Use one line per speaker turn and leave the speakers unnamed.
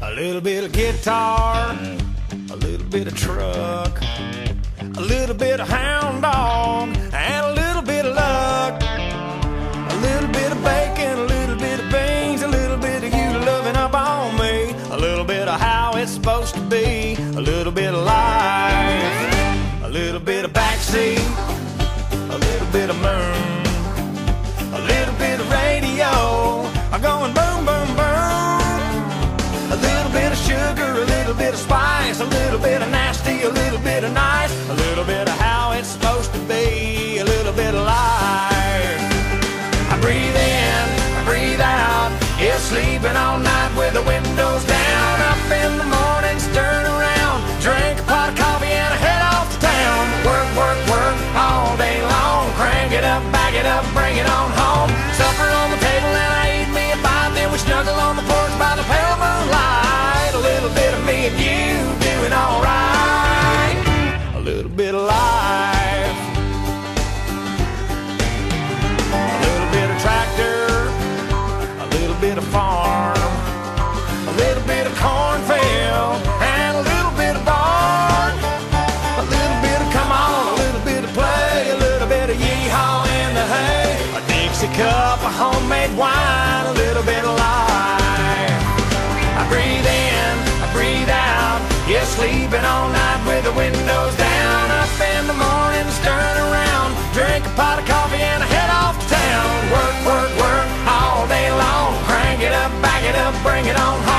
A little bit of guitar, a little bit of truck, a little bit of hound dog, and a little bit of luck. A little bit of bacon, a little bit of beans, a little bit of you loving up on me, a little bit of how it's supposed to be, a little bit of life, a little bit of backseat, a little bit of moon, a little bit of radio, going boom, boom, boom. A little bit of sugar, a little bit of spice, a little bit of nasty, a little bit of nice, a little bit of how it's supposed to be, a little bit of life. I breathe in, I breathe out, yeah, sleeping all night with the windows down. Up in the morning, stirring around, drink a pot of coffee and I head off to town. Work, work, work all day long, crank it up, back it up, bring it on home. Supper on the table and I eat me a bite, then we snuggle on the porch by the pale moonlight. A little bit of me and you doing alright, a little bit of life. A little bit of tractor, a little bit of farm, a little bit of cornfield, and a little bit of barn. A little bit of come on, a little bit of play, a little bit of yeehaw in the hay, a Dixie cup of homemade wine, a little bit of life. I breathe in, I breathe out, yeah, sleeping all night with the windows down. Up in the morning, stirring around, drink a pot of coffee and I head off to town. Work, work, work all day long, crank it up, back it up, bring it on home.